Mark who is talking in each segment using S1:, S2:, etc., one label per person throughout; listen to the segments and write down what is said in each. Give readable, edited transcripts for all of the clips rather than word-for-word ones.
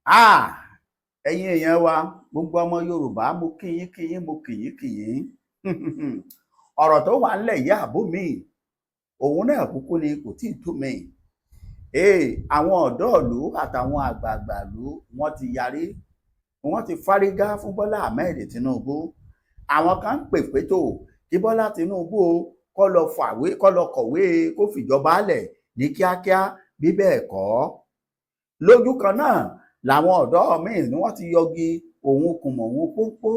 S1: Ah, ẹ̀yin èèyàn wa gbogbo ọmọ Yorùbá mo kí yín kí yín mo kí yín kí yín ọ̀rọ̀ tó wà ńlẹ̀ yìí àbó mi òun náà kúkú ni kò tí ì tó mi. Àwọn ọ̀dọ́ ìlú àtàwọn àgbààgbà ìlú wọ́n ti yarí wọ́n ti fárígá fún Bọ́lá Ahmed Tinubu. Àwọn kan ń pè pé tó kí Bọ́lá Tinubu kó lọ kọ̀wé kó fìjọba lẹ̀ ní kíákíá, bí bẹ́ẹ̀ kọ́ lójú kan náà làwọn ọ̀dọ́ míì ni wọ́n ti yọgi òun kùmọ̀ òun pópó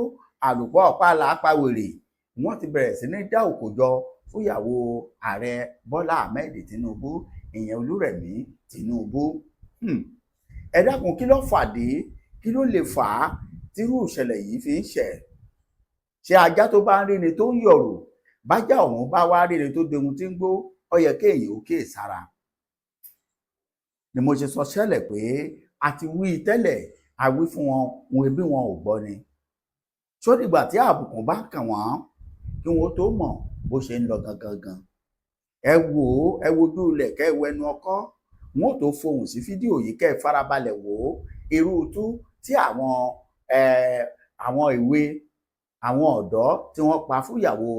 S1: àlùpọ̀ ọ̀pá làápàwèrè. Wọ́n ti bẹ̀rẹ̀ sí ní dá òkò jọ fúyàwó ààrẹ Bọ́lá Ahmed Tinubu, ìyẹn Olúrẹ̀mí Tinubu. Ẹ dákun, kí ló fàdé, kí ló lè fà á tírú ìṣẹ̀lẹ̀ yìí fi ń ṣẹ̀? Ṣé ajá tó bá ń rí ni tó ń yọ̀rù, bájá ọ̀hún bá wá rí ni tó dehun tí ń gbó, ó yẹ kéèyàn ó kíyèsára. Ni mo ṣe sọ ṣẹlẹ̀ pé a ti wí tẹ́lẹ̀, a wí fún wọn, wọn ẹbí wọn ò gbọ́ ni. Ṣó dìgbà tí àbùkù bá kàn wọ́n kí wọ́n tó mọ̀ bó ṣe ń lọ gangan. Ẹ wojú ilẹ̀ kẹ́ ẹ wo ẹnu ọkọ́, wọn ò tó fohùn sí fídíò yìí kẹ́ ẹ farabalẹ̀ wò ó irú tú tí àwọn ìwé àwọn ọ̀dọ́ tí wọ́n pa fúyàwó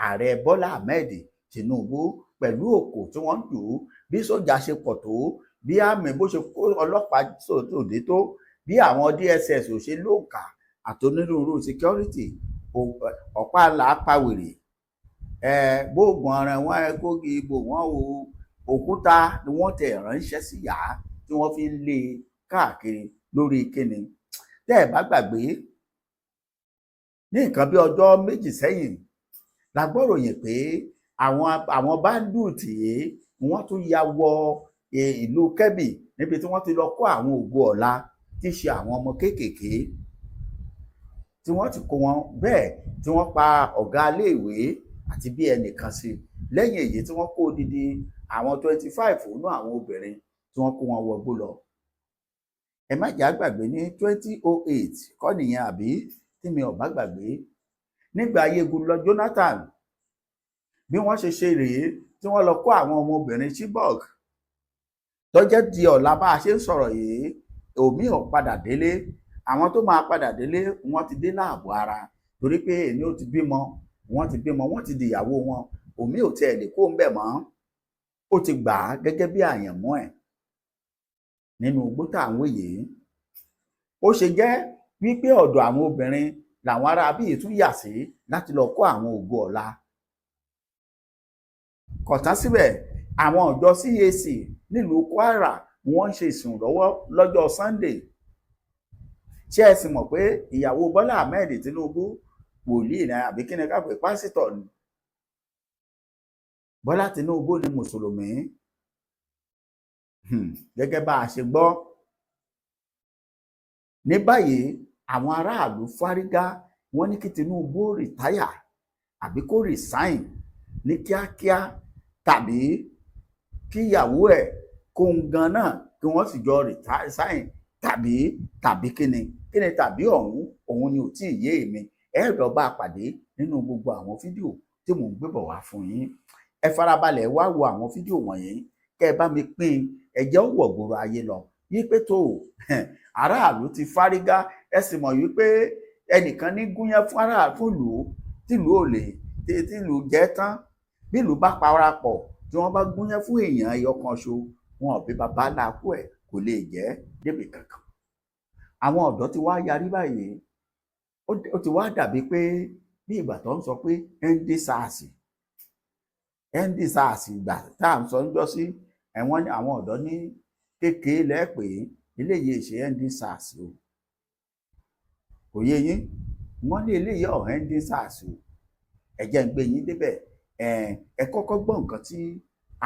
S1: ààrẹ Bọ́lá Ahmed Tinubu pẹ̀lú òkò tí wọ́n ń dù ú, bí sójà ṣe pọ̀ tó, bí àmì bó ṣe kó ọlọ́pàá sòdè tó, bí àwọn DSS ò ṣe lóǹkà àtonírúurú security, ọ̀pá làápàwèrè, gbóògùn ọ̀ràn wọn kógi ibò wọn o, òkúta ni wọ́n tẹ̀ ránṣẹ́ sí yá tí wọ́n fi ń lé káàkiri lórí kíni. Tẹ́ ẹ̀ bá gbàgbé, ní nǹkan bí ọjọ́ méjì sẹ́yìn la gbọ́ròyìn pé àwọn báńdùtì wọ́n tún ya wọ ìlú Kẹ́bì níbi tí wọ́n ti lọ kó àwọn ògo ọ̀la tí í ṣe àwọn ọmọ kéékèèké, tí wọ́n ti kó wọn bẹ́ẹ̀ tí wọ́n pa ọ̀gá iléèwé àti bí ẹnìkan sí. Lẹ́yìn èyí tí wọ́n kó odidi àwọn 25 nínú àwọn obìnrin tí wọ́n kó wọn wọgbó lọ. Ẹ má jà gbàgbé ní 2008 kọ́ nìyẹn àbí tí mi ò bá gbàgbé, nígbà ayé Goodluck Jonathan, bí wọ́n ṣe ṣe rèé tí wọ́n lọ kó àwọn ọmọbìnrin Chibok tó jẹ́ di ọ̀la bá a ṣe ń sọ̀rọ̀ yìí, òmí ò padà délé. Àwọn tó máa padà délé wọ́n ti dé láàbò ara, torí pé èmi ò ti bímọ, wọ́n ti bímọ, wọ́n ti di ìyàwó wọn, òmí ò tiẹ̀ lè kó ń bẹ̀ mọ́. Ó ti gbà á gẹ́gẹ́ bí àyànmọ́ ẹ̀ nínú igbó tá à ń wé yìí. Ó ṣe jẹ́ wípé ọ̀dọ̀ àwọn obìnrin làwọn ará bíi tún yà sí láti lọ kó àwọn ògo ọ̀la. Kọ̀tán síbẹ̀, àwọn ọ̀dọ́ CAC nílùú Kwara wọ́n ń ṣe ìsìn lọ́wọ́ lọ́jọ́ Sunday. Ṣé ẹ sì mọ̀ pé ìyàwó Bọ́lá Ahmed Tinubu wòlíì náà àbí kí ni ká pè, pásítọ̀ ni? Bọ́lá Tinubu ni mùsùlùmí, gẹ́gẹ́ bá a ṣe gbọ́. Ní báyìí àwọn aráàlú fárígá, wọ́n ní kí Tinubu rìtáyà àbí kó resign ní kíákíá, tàbí kí ìyàwó ẹ̀ kó ń gan náà kí wọ́n sì jọ resign, tàbí kíni tàbí òun ni ò tí ì yé èmi. Ẹ lọ bá a pàdé nínú gbogbo àwọn fídíò tí mò ń gbé bọ̀ wá fún yín. Ẹ farabalẹ̀ wá wo àwọn fídíò wọ̀nyí kẹ́ ẹ bá mi pín, ẹ jẹ́ ó wọ̀ gbòòrò ayé lọ wípé tó aráàlú ti fárígá. Ẹ sì mọ̀ wípé ẹnìkan ní gúnyán fún aráàlú tìlú ò lè tìlú jẹ́ tán. Bí ìlú bá parapọ̀ tí wọ́n bá gúnyán fún èèyàn ẹyọ kan ṣo, wọn ò bí bàbá làákú ẹ̀ kò lè jẹ́ débi kankan. Àwọn ọ̀dọ́ ti wá yarí báyìí. Ó ti wá dàbí pé bí ìgbà tó ń sọ pé EndSARS ìgbà tá à ń sọ níjọ́ sí ẹ̀wọ̀n ní àwọn ọ̀dọ́ ní kékeré lẹ́pẹ́ eléyìí ṣe EndSARS o, kò yé yín? Wọ́n ní eléyìí EndSARS o. Ẹ jẹ́ ń gbé yín débẹ̀. Ẹ kọ́kọ́ gbọ́ nǹkan tí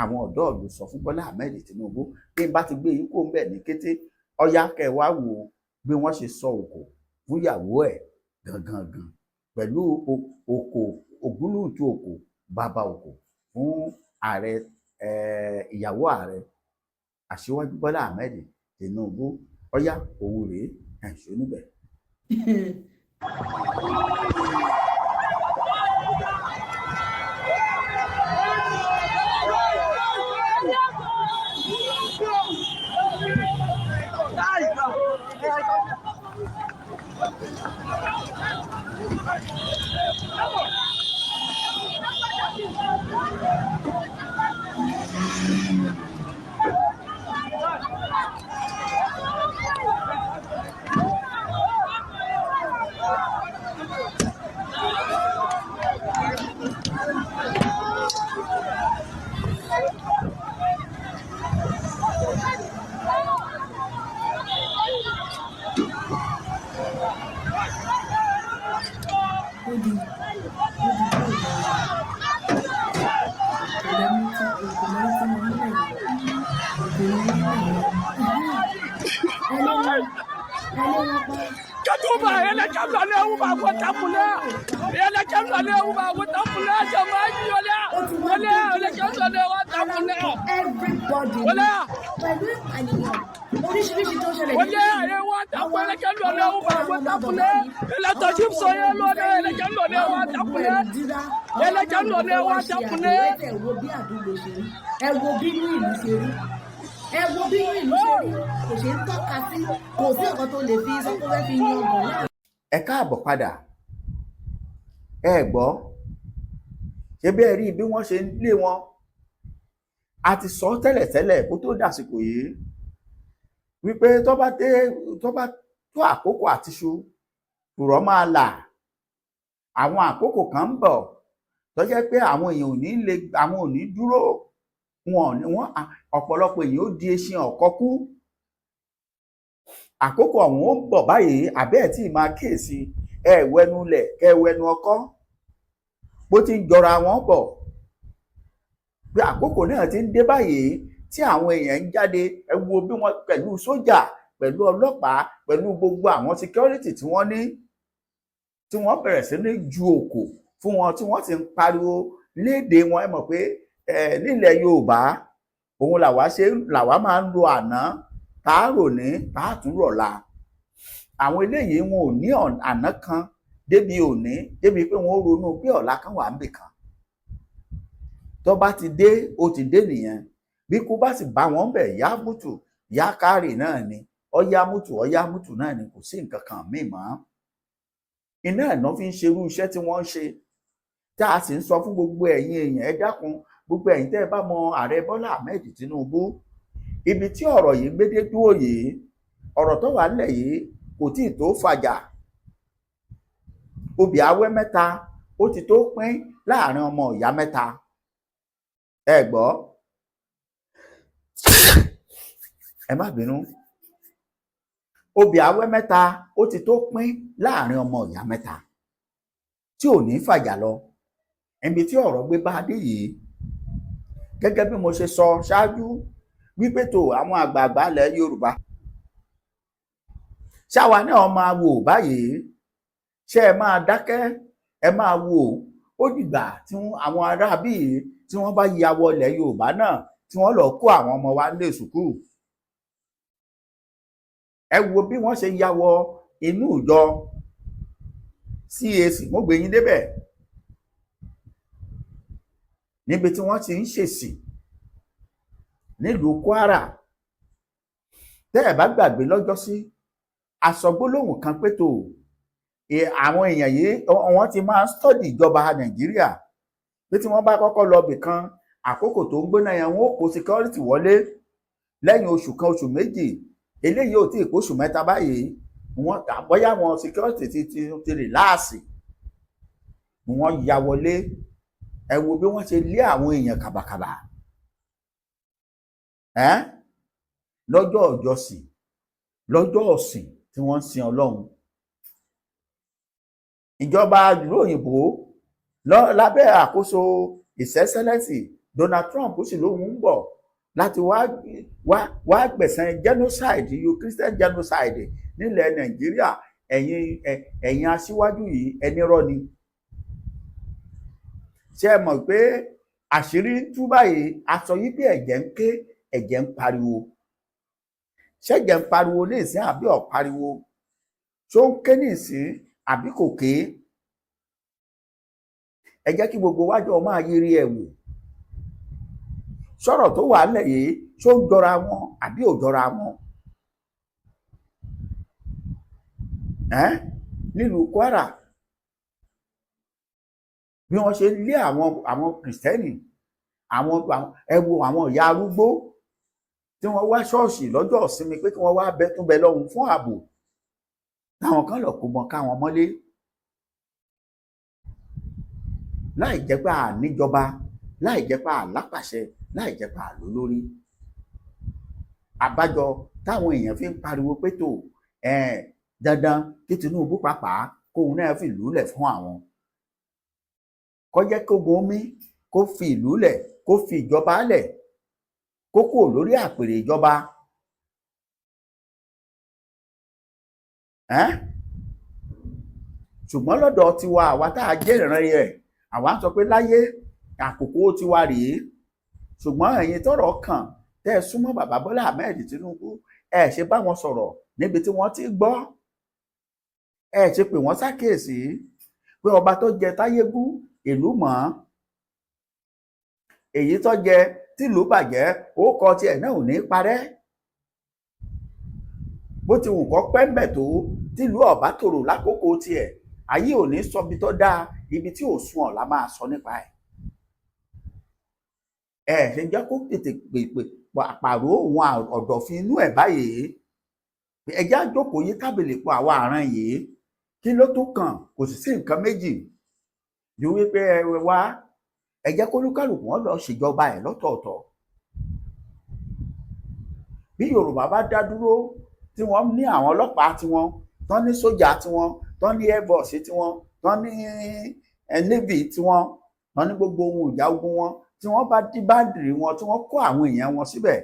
S1: àwọn ọ̀dọ́ ìlú sọ fún Bọ́lá Ahmed Tinubu. Bí n bá ti gbé yín kó ń bẹ̀ ní kété, ọ̀yá kẹ́ wá wò bí wọ́n ṣe sọ òkò fún ìyàwó ẹ̀ gangan pẹ̀lú òkò ògúnlùtù òkò bàbá òkò fún ààrẹ ìyàwó ààrẹ Aṣíwájú Bọ́lá Ahmed Tinubu. Ọ̀yá òun rèé, ẹ̀ṣọ́ níbẹ̀.
S2: Katuba ele kabla le uba ko tapule ele kabla le uba ko tapule jamani ole ele kabla le wa tapule
S3: everybody pẹ̀lú ìpànìyàn oríṣiríṣi tó ṣẹlẹ̀
S2: ole ele wa tapule ele kabla le uba ko tapule ele tojú so ye lo ele kabla le wa tapule ele kabla le wa tapule
S3: ẹ wo bí àdúgbò ṣe rí ẹ wo bí inú ìlú ṣe rí ẹ wo bí inú ìlú ṣe rí kò ṣe ń tọ́ka sí kò sí ọ̀kan tó lè fi sọ pé fẹ́ fi yan ọ̀gàn láàrin.
S1: Ẹ káàbọ̀ padà. Ẹ gbọ́ ṣé bí ẹ rí bí wọ́n ṣe ń lé wọn. A ti sọ tẹ́lẹ̀tẹ́lẹ̀ kó tó dàsìkò yìí wípé tó bá tó àkókò àtiṣu kùrọ̀ máa là. Àwọn àkókò kan ń bọ̀ tó jẹ́ pé àwọn èèyàn ò ní dúró wọn ọ̀pọ̀lọpọ̀ èèyàn ó di eṣin ọ̀kọ́kú. Àkókò àwọn ó ń bọ̀ báyìí àbẹ́ẹ̀ tí máa kíyèsí ẹ̀wẹ́nu lẹ̀ kẹwẹ́nu ọkọ́ bó ti ń jọra wọn bọ̀ pé àkókò náà ti ń dé báyìí tí àwọn èèyàn ń jáde ẹ wo bí wọ́n pẹ̀lú sójà pẹ̀lú ọlọ́pàá pẹ̀lú gbogbo àwọn security tí wọ́n ní tí wọ́n bẹ̀rẹ̀ sí ní ju òkò fún wọn tí wọ́n ti ń pariwo léde wọn. Ẹ mọ̀ pé nílẹ̀ Yorùbá òun làwa máa ń lo àná tààrò ní tààtúrọ̀la. Àwọn eléyìí wọn ò ní àná kan débi òní débi pé wọn ó ronú pé ọ̀la kan wà níbì kan. Tó bá ti dé ó ti dé nìyẹn. Bí kú bá sì bá wọn bẹ̀ yá mútù yá kárì náà ni ọyá mútù náà ni kò sí nǹkan kan míì mọ́. Iná ẹ̀nà fi ń ṣerú iṣẹ́ tí wọ́n ń ṣe tá a sì ń sọ fún gbogbo ẹ̀yin èèyàn ẹ dákun gbogbo ẹ̀yin tẹ́ ẹ bá mọ ààrẹ Bọ́lá Ahmed Tinubu ibi tí ọ̀rọ̀ yìí gbédé dúró yìí ọ̀rọ̀ tó wà nílẹ̀ yìí kò tí ì tó fàjà. Obì awẹ́ mẹ́ta ó ti tó pín láàrin ọmọ ìyá mẹ́ta. Ẹ gbọ́ ẹ má bínú. Obì awẹ́ mẹ́ta ó ti tó pín láàrin ọmọ ìyá mẹ́ta tí ò ní fàjà lọ. Ibi tí ọ̀rọ̀ gbé bá dé yìí gẹ́gẹ́ bí mo ṣe sọ ṣáájú wípé tó àwọn àgbààgbà ilẹ̀ Yorùbá ṣáwa náà máa wò báyìí ṣé ẹ máa dákẹ́ ẹ máa wò ó dìgbà tí àwọn ará bíi tí wọ́n bá ya wọ ilẹ̀ Yorùbá náà tí wọ́n lọ kó àwọn ọmọ wa lé sùkúrù. Ẹ wo bí wọ́n ṣe ya wọ inú ìjọ CAC mo gbé yín débẹ̀ níbi tí wọ́n ti ń ṣèsì nílùú Kwara. Tẹ́ ẹ bá gbàgbé lọ́jọ́sí àsọgbólóhùn kan pé tó àwọn èèyàn yìí wọ́n ti máa ń stọ́dì ìjọba Nàìjíríà pé tí wọ́n bá kọ́kọ́ lọ bì kan àkókò tó ń gbóná yẹn wọ́n ó kó security wọlé lẹ́yìn oṣù kan oṣù méjì eléyìí ò tí ì kóṣù mẹ́ta báyìí wọ́n bóyá wọn security ti rìláàsì wọ́n ya wọlé. Ẹ wo bí wọ́n ṣe lé àwọn èèyàn kàbàkàbà lọ́jọ́ ìjọsìn lọ́jọ́ ọ̀sìn tí wọ́n ń sin Ọlọ́run. Ìjọba ìlú òyìnbó lábẹ́ àkóso His Excellency Donald Trump sì lóun ń bọ̀ láti wá gbẹ̀san genocide Christian genocide nílẹ̀ Nàìjíríà. Ẹ̀yin aṣíwájú yìí ẹni rọ́ ni. Ṣé ẹ mọ̀ pé àṣírí tú báyìí aṣọ yìí bí ẹ̀jẹ̀ ń ké ẹ̀jẹ̀ ń pariwo. Ṣẹ́jẹ̀ ń pariwo ní ìsín àbí ò pariwo? Ṣó ń ké ní ìsín àbí kò ké? Ẹ jẹ́ kí gbogbo wájú ọmọ ayérí ẹ̀ wò. Sọ̀rọ̀ tó wà nílẹ̀ yìí ṣó ń jọra wọn àbí ò jọra wọn? Nílùú Kwara bí wọ́n ṣe lé àwọn kìrìsìtẹ́nì ẹ wo àwọn ìyá arúgbó tí wọ́n wá ṣọ́ọ̀ṣì lọ́jọ́ ìsinmi pé kí wọ́n wá tún bẹ lọ́hùn fún ààbò táwọn kan lọ kó mọ káwọn mọ́lé láì jẹ́ pé àníjọba, láì jẹ́ pé àlápàṣẹ, láì jẹ́ pé àlólórí. Àbájọ táwọn èèyàn fi ń pariwo pé tó dandan kí Tinubu pàápàá kóun náà fi ìlú lẹ̀ fún àwọn, kó jẹ́ kógun omi kó fi ìlú lẹ̀, kó fi ìjọba lẹ̀, kó kúrò lórí àpèrè ìjọba. Ṣùgbọ́n lọ́dọ̀ tiwa àwa tá a jẹ́ ìran rẹ̀, àwa ń sọ pé láyé àkókò tiwa rèé. Ṣùgbọ́n ẹ̀yin tọ́rọ̀ kàn tẹ́ ẹ súnmọ́ bàbá Bọ́lá Ahmed Tinubu, ẹ ṣe bá wọn sọ̀rọ̀ níbi tí wọ́n ti gbọ́, ẹ ṣe pé wọ́n ṣàkíyèsí pé ọba tó jẹ táyégún ìlú mọ́, èyí tó jẹ tìlú bàjẹ́ ó kọ tiẹ̀ náà ò ní parẹ́. Bó ti wù kó pẹ́ mbẹ̀ tó tìlú ọ̀bá tòrò lákòókò tiẹ̀, ayé ò ní sọ ibi tó dáa, ibi tí ò sùn ọ̀la máa sọ nípa ẹ̀. Ẹ ṣe jẹ́ kó tètè pèpè pàrọ̀ òun ọ̀dọ̀fin inú ẹ̀ báyìí. Ẹjẹ́ àjókòó yí tábìlì pọ̀ àwa àràn yìí, kí ló tó kàn? Kò sì sí nǹkan méjì ju wípé ẹ wá ẹ jẹ́ kó lúkàlùkù wọn lọ ṣèjọba ẹ̀ lọ́tọ̀ọ̀tọ̀. Bí Yorùbá bá dá dúró tí wọ́n ní àwọn ọlọ́pàá tiwọn, tán ní sójà tiwọn, tán ní air force tiwọn, tán ní navy tiwọn, tán ní gbogbo ohun ìjà ogun wọn, tí wọ́n bá dí báńdìrì wọn, tí wọ́n kó àwọn èèyàn wọn síbẹ̀,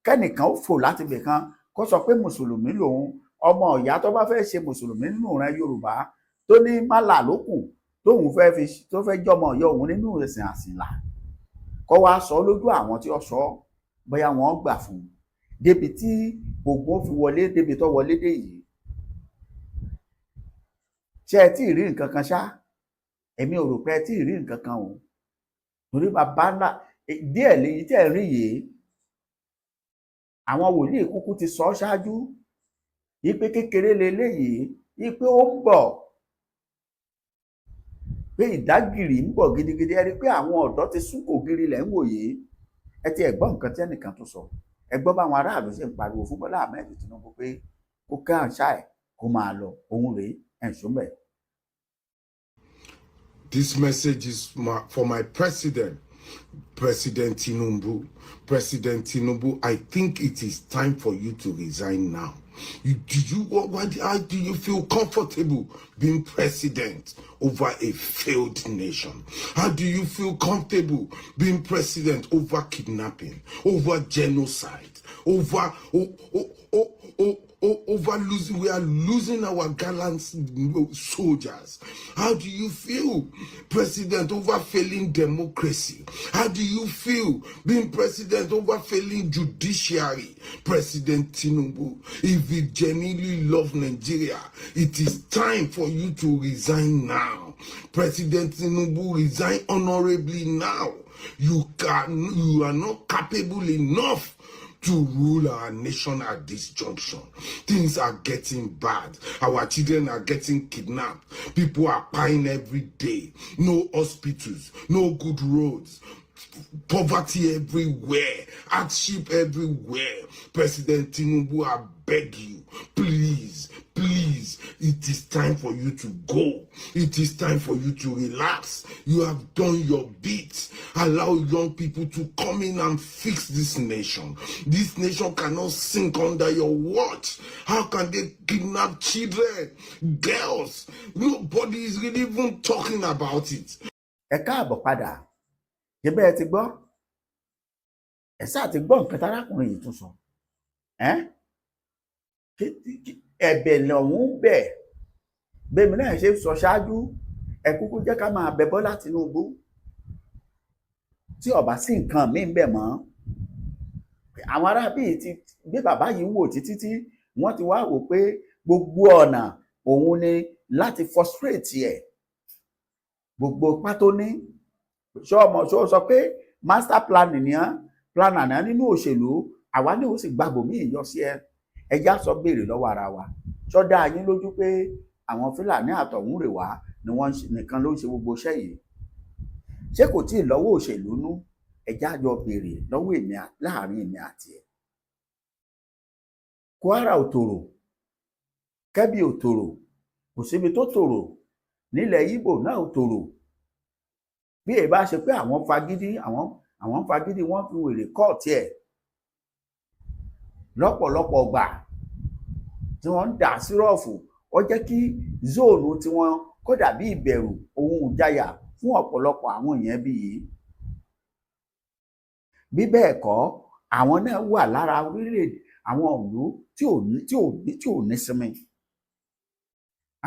S1: kẹ́nìkan ó fò láti ibì kan kó sọ pé mùsùlùmí lòun, ọmọ ìyá tó bá fẹ́ ṣe mùsùlùmí nínú ìran Yorùbá tó ní málà lókùn tóun tó fẹ́ jọmọ ìyá òun nínú ẹ̀sìn àsìnlá, kó wá sọ lójú àwọn tí ó sọ, bóyá wọ́n gbà fún un débi tí ogun fi wọlé débi tó wọlé dé yìí. Ṣé ẹ tí ì rí nǹkan kan ṣá? Èmi ò rò pé ẹ tí ì rí nǹkan kan o, torí bàbá ńlá díẹ̀ lèyí tẹ́ ẹ rí yìí. Àwọn wòlíì kúkú ti sọ ṣáájú wípé kékeré leléyìí, wípé ó ń bọ̀, pé ìdágìrì ń bọ̀ gidigidi. Ẹ rí pé àwọn ọ̀dọ́ ti sún ògiri lẹ̀ ń wò yìí. Ẹ ti ẹ̀ gbọ́ nǹkan tí ẹnìkan tó sọ, ẹ gbọ́ báwọn aráàlú ṣe ń pariwo fún Bọ́lá Ahmed Tinubu pé kó ká àṣà ẹ̀ kó máa lọ, òun rèé ẹ̀sùn bẹ̀.
S4: This message is for my president, President Tinubu. President Tinubu, I think it is time for you to resign now. How do you feel comfortable being president over a failed nation? How do you feel comfortable being president over kidnapping, over genocide, over losing? We are losing our gallant soldiers. How do you feel, president, over failing democracy? How do you feel being president over failing judiciary? President Tinubu, if you genuinely love Nigeria, it is time for you to resign now. President Tinubu, resign honorably now. You are not capable enough to rule our nation at this junction. Things are getting bad. Our children are getting kidnapped. People are dying every day. No hospitals, no good roads. Poverty everywhere, hardship everywhere. President Tinubu, I beg you, please, it is time for you to go. It is time for you to relax. You have done your bit. Allow young people to come in and fix this nation. This nation cannot sink under your watch. How can they kidnap children, girls? Nobody is really even talking about it.
S1: Ẹ káàbọ̀ padà. Ṣé bẹ́ẹ̀ ti gbọ́? Ẹ sáà ti gbọ́ nǹkan tárákùnrin yìí tún sọ. Ẹ̀bẹ̀ lọ́hùn bẹ̀. Bẹ́ẹ̀mi náà ṣe sọ ṣáájú, ẹ kúkú jẹ́ ká máa bẹ Bọ́lá Tinubu. Tí ó bá sí nǹkan míì ń bẹ̀ mọ́. Àwọn arábí ti gbé bàbá yìí wò títí tí wọ́n ti wá wò pé gbogbo ọ̀nà òun ni láti frustrate ẹ̀. Gbogbo pátó ní. Ṣó sọ pé master plan planner náà nínú òṣèlú, àwa ní ó sì gbàgbọ́ mí ìyọ sí ẹ. Ẹjá sọ béèrè lọ́wọ́ ara wa. Ṣó dá yín lójú pé àwọn Fúlàní àtọ̀hún rè wá ni wọ́n nìkan ló ń ṣe gbogbo iṣẹ́ yìí? ṣé kò tí ì lọ́wọ́ òṣèlú nú? ẹjẹ́ àjọ béèrè lọ́wọ́ láàrin èmi àti ẹ̀. Kwara ò tòrò, Kẹ́bì ò tòrò, kò síbi tó tòrò, nílẹ̀ Ìgbò náà ò tòrò. Bí èyí bá ṣe pé àwọn fagídí wọ́n fi wèrè kọ́ọ̀tì ẹ̀ lọ́pọ̀lọpọ̀ gbà tí wọ́n ń dà sírọ́ọ̀fù, ó jẹ́ kí zóònù tiwọn kó dàbí ìbẹ̀rù ohun ìjayà fún ọ̀pọ̀lọpọ̀ àwọn èèyàn bí yìí. Bí bẹ́ẹ̀ kọ́, àwọn náà wà lára orílẹ̀-èdè àwọn ìlú tí ò ní sinmi.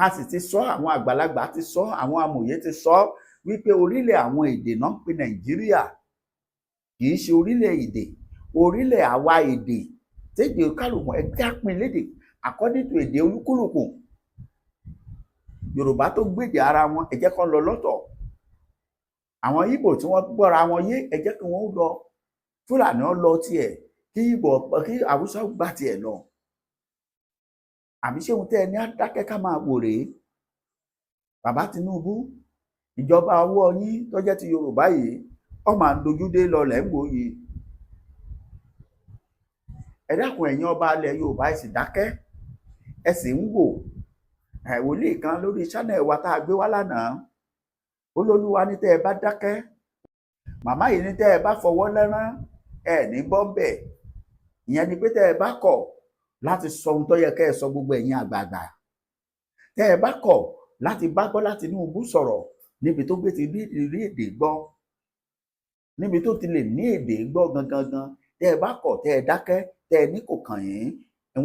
S1: A sì ti sọ, àwọn àgbàlagbà ti sọ, àwọn amòye ti sọ wípé orílẹ̀ àwọn èdè náà ń pè Nàìjíríà, kì í ṣe orílẹ̀-èdè, orílẹ̀ àwa èdè tédè kálukú ẹgbẹ́ àpín lédè according to èdè olúkúlùkù. Yorùbá tó gbèdè ara wọn ẹ jẹ́ kó lọ lọ́tọ̀, àwọn Ìgbò tí wọ́n gbọ́ra wọn yé ẹ jẹ́ kí wọ́n lọ, Fúlàní ó lọ tiẹ̀, kí Haúsá gbà tiẹ̀ lọ. Àbí ṣé ohun tẹ́ ẹ ní adákẹ́ ká máa wò rèé? Bàbá Tinubu, ìjọba ọwọ́ yín tó jẹ́ ti Yorùbá yìí ó máa ń dojúdé lọlẹ̀ ń wòye. Ẹ dákun ẹ̀yin ọba ilẹ̀ Yorùbá ẹ sì dákẹ́, ẹ sì ń wò. Wòlíì kan lórí channel wa tá a gbé wá lánàá, Olólùwà ní tẹ́ ẹ bá dákẹ́, màmá yìí ní tẹ́ ẹ bá fọwọ́ lẹ́rán ẹ ní bọ́m̀bẹ̀. Ìyẹn ni pé tẹ́ ẹ bá kọ̀ láti sọ ohun tó yẹ kẹ́ ẹ sọ, gbogbo ẹ̀yin àgbààgbà, tẹ́ ẹ bá kọ̀ láti bá Bọ́lá Tinubu sọ̀rọ̀ níbi tó gbé ti rí èdè gbọ́, níbi tó ti lè ní èdè gbọ́ gangan, tẹ́ ẹ bá kọ̀ tẹ́ ẹ dákẹ́, tẹ́ ẹ ní kò kàn yín,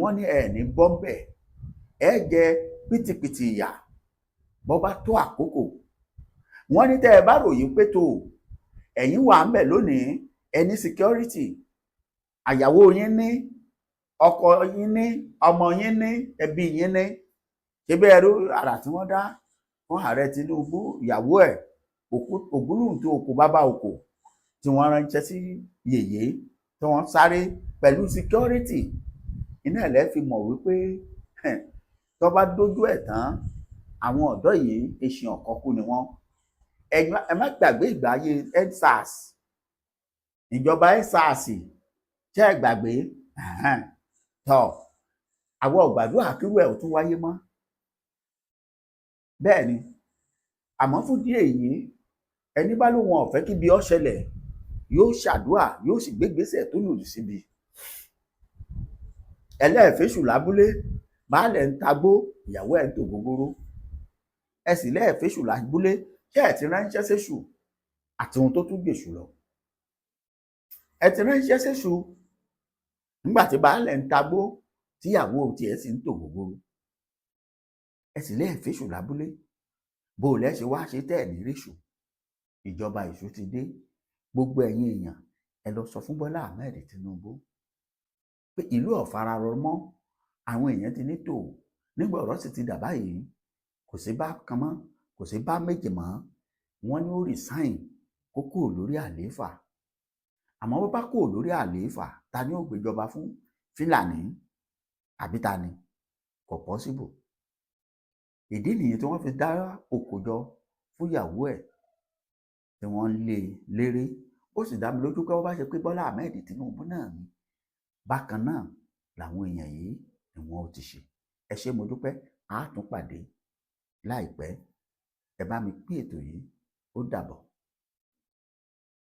S1: wọ́n ní ẹ ní bọ́m̀bẹ̀, ẹ jẹ pìtìpìtì ìyà bọ́ bá tó àkókò. Wọ́n ní tẹ́ ẹ bá ròyìn pé tó ẹ̀yin wà ń bẹ̀ lónìí, ẹni security, àyàwó yín ní, ọkọ yín ní, ọmọ yín ní, ẹbí yín ní, ṣé bẹ́ẹ̀ rú àrà tí wọ́n dá fún ààrẹ Tinubu, ìyàwó ẹ̀ ògúlùntò òkú bàbá òkú tí wọ́n ránṣẹ́ sí yèyé tí wọ́n sáré pẹ̀lú security. Iná ẹ̀ lẹ́ fi mọ̀ wípé tó bá dójú ẹ̀ tán, àwọn ọ̀dọ́ yìí eṣin ọ̀kọ́kú ni wọ́n. Ẹ má gbàgbé ìgbà ayé EndSARS, ìjọba EndSARS, ṣé ẹ gbàgbé? Tọ́ àwọn ògbàdúrà kírú ẹ̀ ò tún wáyé mọ́. Bẹ́ẹ̀ ni, àmọ́ fún díẹ̀ yìí, ẹni bá lóun ò fẹ́ kí bí ó ṣẹlẹ̀ yóò ṣàdúà, yóò sì gbégbésẹ̀ tó lòdì síbi. Ẹlẹ́ẹ̀fẹ́sù lábúlé, baálẹ̀ ń tagbó, ìyàwó ẹ̀ ń tò gógóró. Ẹ sì lẹ́ẹ̀fẹ́sù lábúlé, ṣé ẹ ti ránṣẹ́ séṣù àti ohun tó tún gbèṣù lọ. Ẹ ti ránṣẹ́ séṣù nígbà tí baálẹ̀ ń tagbó tíyàwó tiẹ̀ sì ń tò gógóró. Ẹ sì lẹ́ẹ̀fẹ́sù lábúlé, bó lẹ́ ṣe wá ṣe tẹ́ẹ̀ ní ríṣù. Ìjọba èṣù ti dé. Gbogbo ẹ̀yin èèyàn ẹ lọ sọ fún Bọ́lá Ahmed Tinubu pé ìlú ọ̀fararọ mọ́, àwọn èèyàn ti ní tò, nígbà ọ̀rọ̀ sì ti dà báyìí, kò sí bá kan mọ́, kò sí bá méjì mọ́. Wọ́n ní ó resign, kó kúrò lórí àlééfà. Àmọ́ bó bá kúrò lórí àlééfà, ta ni ó gbéjọba fún? Fúlàní àbí ta ni? Kò possible. Ìdí nìyí tí wọ́n fi dá òkòjọ fún ìyàwó ẹ̀ tí wọ́n lé léré. Ó sì dá mi lójú pé wọ́n bá ṣe pé Bọ́lá Ahmed Tinubu náà ni, bákan náà làwọn èèyàn yìí ni wọ́n ó ti ṣe. Ẹ ṣé mo dúpẹ́, a tún pàdé láìpẹ́. Ẹ bá mi pín ètò yìí, ó dàbọ̀.